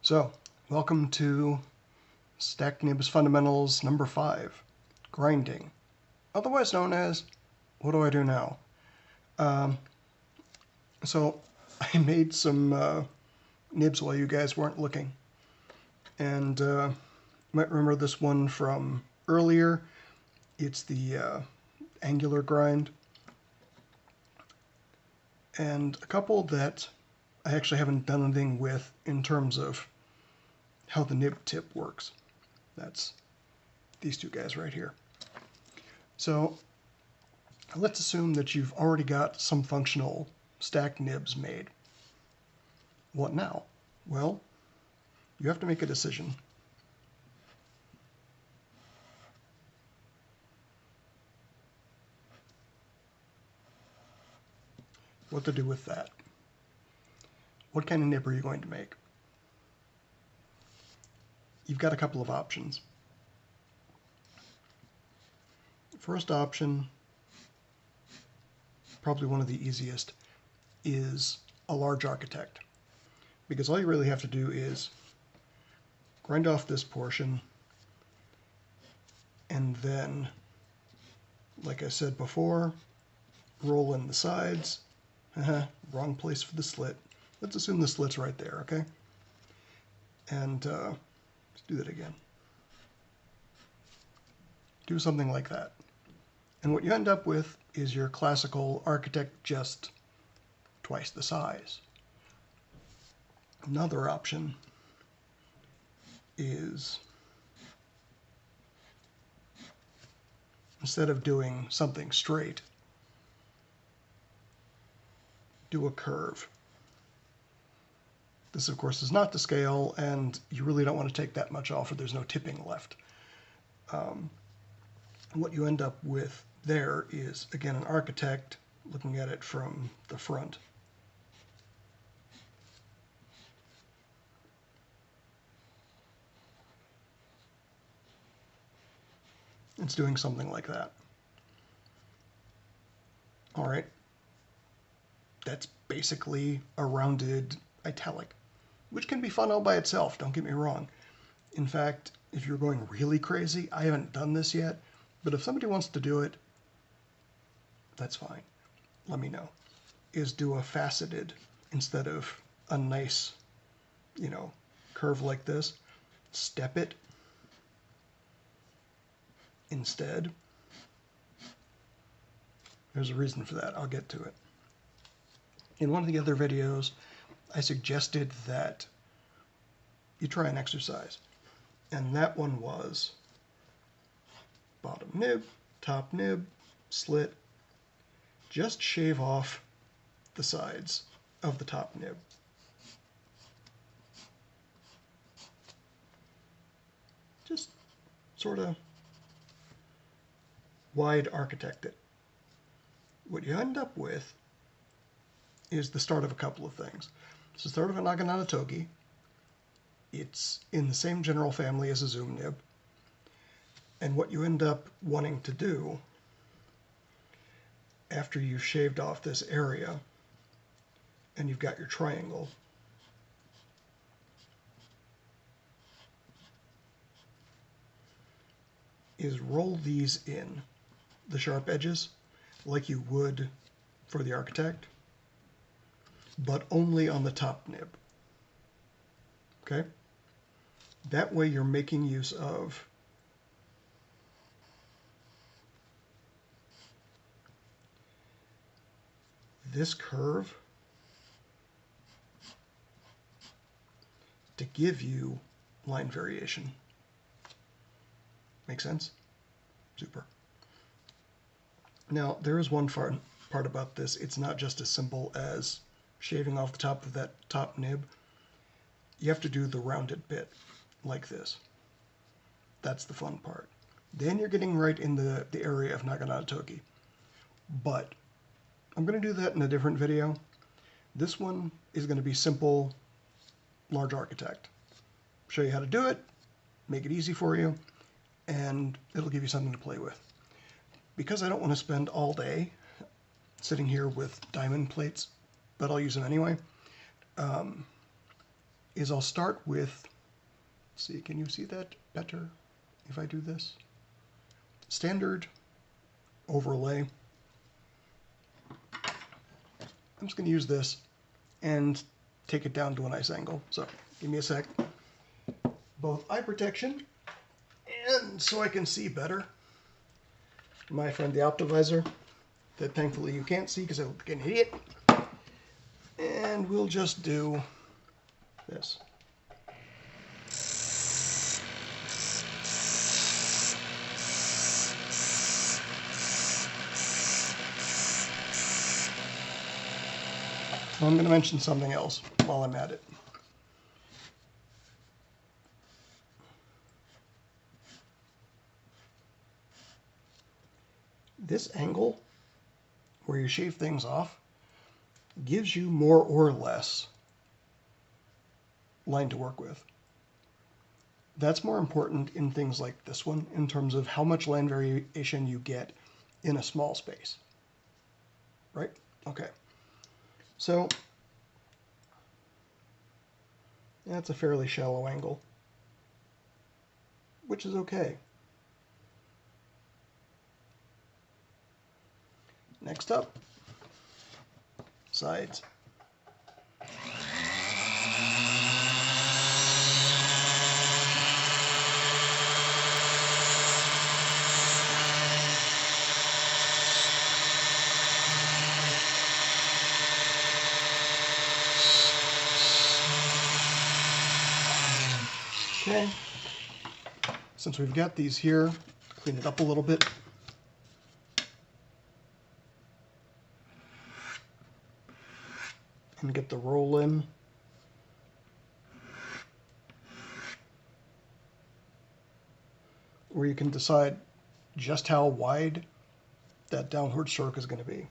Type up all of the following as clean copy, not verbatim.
So, welcome to Stacked Nibs Fundamentals number 5, Grinding, otherwise known as What Do I Do Now? So, I made some nibs while you guys weren't looking, and you might remember this one from earlier. It's the angular grind, and a couple that I actually haven't done anything with in terms of how the nib tip works. That's these two guys right here. So let's assume that you've already got some functional stacked nibs made. What now? Well, you have to make a decision. What to do with that. What kind of nib are you going to make? You've got a couple of options. First option, probably one of the easiest, is a large architect. Because all you really have to do is grind off this portion, and then, like I said before, roll in the sides. Wrong place for the slit. Let's assume the slit's right there, okay? And let's do that again. Do something like that. And what you end up with is your classical architect, just twice the size. Another option is, instead of doing something straight, do a curve. This, of course, is not to scale, and you really don't want to take that much off or there's no tipping left. What you end up with there is, again, an architect looking at it from the front. It's doing something like that. All right. That's basically a rounded italic, which can be fun all by itself, don't get me wrong. In fact, if you're going really crazy, I haven't done this yet, but if somebody wants to do it, that's fine. Let me know. Is do a faceted instead of a nice, curve like this. Step it instead. There's a reason for that. I'll get to it. In one of the other videos, I suggested that you try an exercise. And that one was bottom nib, top nib, slit. Just shave off the sides of the top nib. Just sort of wide architect it. What you end up with is the start of a couple of things. It's the start of a naginata togi. It's in the same general family as a zoom nib. And what you end up wanting to do after you've shaved off this area and you've got your triangle is roll these in, the sharp edges, like you would for the architect, but only on the top nib. Okay? That way you're making use of this curve to give you line variation. Make sense? Super. Now, there is one part about this. It's not just as simple as shaving off the top of that top nib. You have to do the rounded bit like this. That's the fun part. Then you're getting right in the area of naginata togi. But I'm going to do that in a different video. This one is going to be simple, large architect. Show you how to do it, make it easy for you, and it'll give you something to play with. Because I don't want to spend all day sitting here with diamond plates, but I'll use them anyway, is I'll start with, let's see, can you see that better if I do this? Standard overlay. I'm just going to use this and take it down to a nice angle. So give me a sec. Both eye protection and so I can see better. My friend the Optivisor, that thankfully you can't see because I look like an idiot. And we'll just do this. I'm going to mention something else while I'm at it. This angle, where you shave things off, gives you more or less line to work with. That's more important in things like this one, in terms of how much line variation you get in a small space. Right? Okay. So, that's a fairly shallow angle, which is okay. Next up, sides. Okay, since we've got these here, clean it up a little bit. And get the roll in. Where you can decide just how wide that downward stroke is going to be.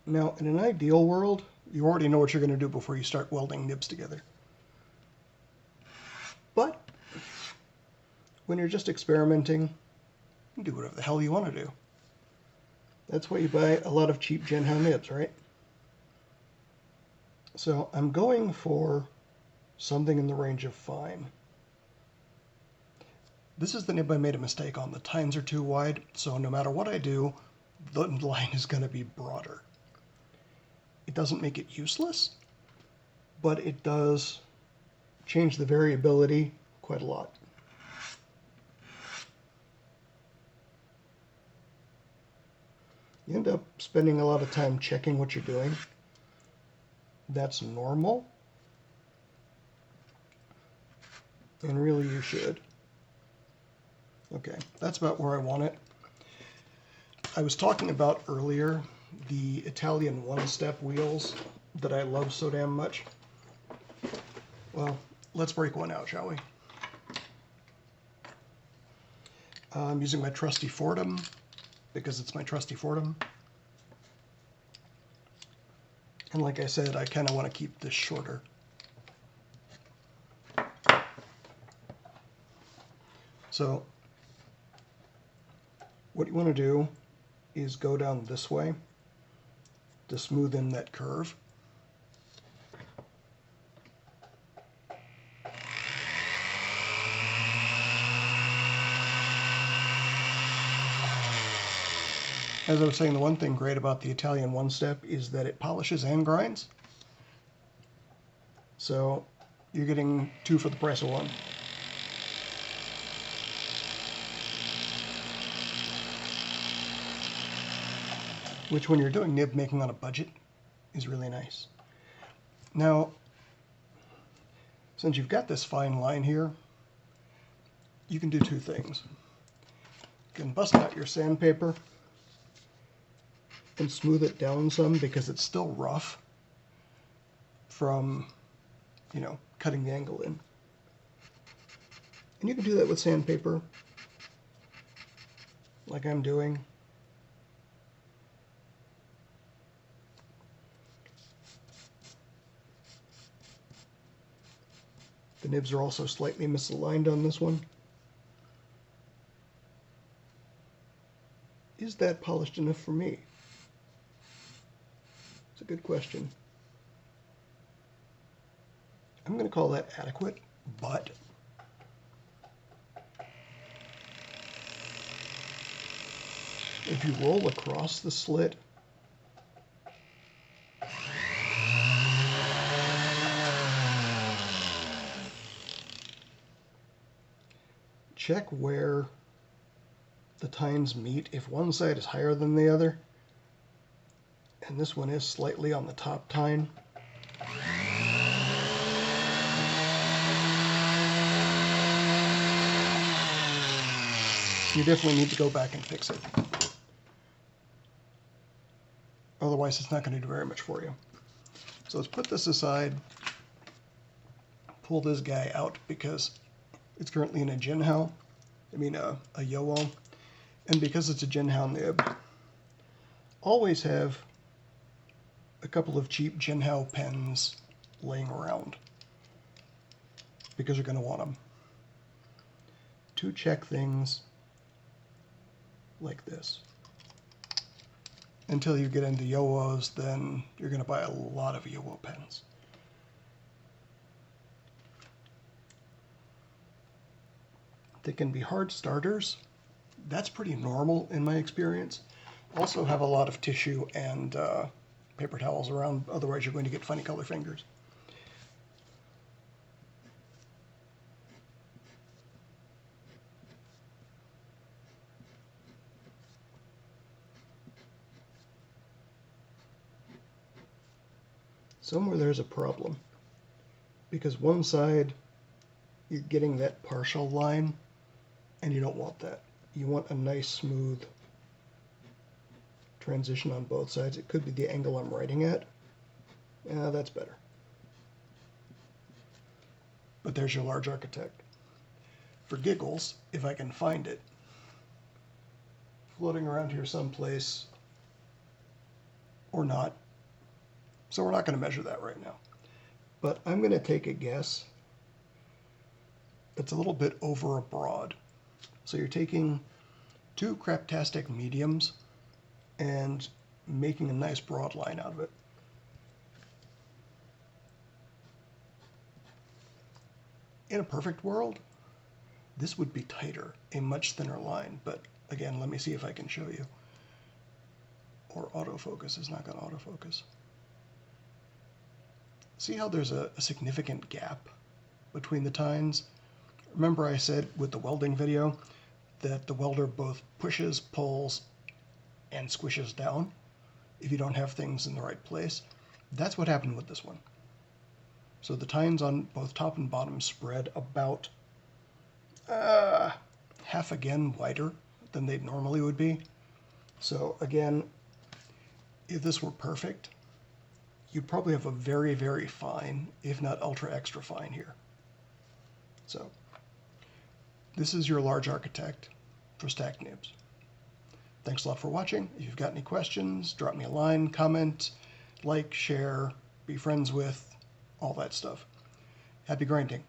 Now, in an ideal world, you already know what you're going to do before you start welding nibs together. But when you're just experimenting, you can do whatever the hell you want to do. That's why you buy a lot of cheap Genhow nibs, right? So I'm going for something in the range of fine. This is the nib I made a mistake on. The tines are too wide, so no matter what I do, the line is going to be broader. It doesn't make it useless, but it does change the variability quite a lot. You end up spending a lot of time checking what you're doing. That's normal. And really you should. Okay, that's about where I want it. I was talking about earlier the Italian one-step wheels that I love so damn much. Well, let's break one out, shall we? I'm using my trusty Fordham because it's my trusty Fordham. And like I said, I kind of want to keep this shorter. So what you want to do is go down this way to smooth in that curve. As I was saying, the one thing great about the Italian one-step is that it polishes and grinds. So you're getting two for the price of one. Which, when you're doing nib making on a budget, is really nice. Now, since you've got this fine line here, you can do two things. You can bust out your sandpaper and smooth it down some because it's still rough from, you know, cutting the angle in. And you can do that with sandpaper, like I'm doing. The nibs are also slightly misaligned on this one. Is that polished enough for me? It's a good question. I'm going to call that adequate, but if you roll across the slit, check where the tines meet. If one side is higher than the other, and this one is slightly on the top tine, you definitely need to go back and fix it. Otherwise, it's not going to do very much for you. So let's put this aside, pull this guy out because it's currently in a Jinhao, a Yowo, and because it's a Jinhao nib, always have a couple of cheap Jinhao pens laying around because you're going to want them to check things like this. Until you get into Yowos, then you're going to buy a lot of Yowo pens. They can be hard starters. That's pretty normal in my experience. Also have a lot of tissue and paper towels around, otherwise you're going to get funny color fingers. Somewhere there's a problem, because one side you're getting that partial line, and you don't want that. You want a nice smooth transition on both sides. It could be the angle I'm writing at. Yeah, that's better. But there's your large architect. For giggles, if I can find it, floating around here someplace, or not. So we're not going to measure that right now. But I'm going to take a guess that's a little bit over broad. So you're taking two craptastic mediums and making a nice broad line out of it. In a perfect world, this would be tighter, a much thinner line. But again, let me see if I can show you. Or autofocus is not going to autofocus. See how there's a significant gap between the tines? Remember I said with the welding video that the welder both pushes, pulls, and squishes down if you don't have things in the right place. That's what happened with this one. So the tines on both top and bottom spread about half again wider than they normally would be. So again, if this were perfect, you'd probably have a very, very fine, if not ultra extra fine here. So this is your large architect for stacked nibs. Thanks a lot for watching. If you've got any questions, drop me a line, comment, like, share, be friends with, all that stuff. Happy grinding.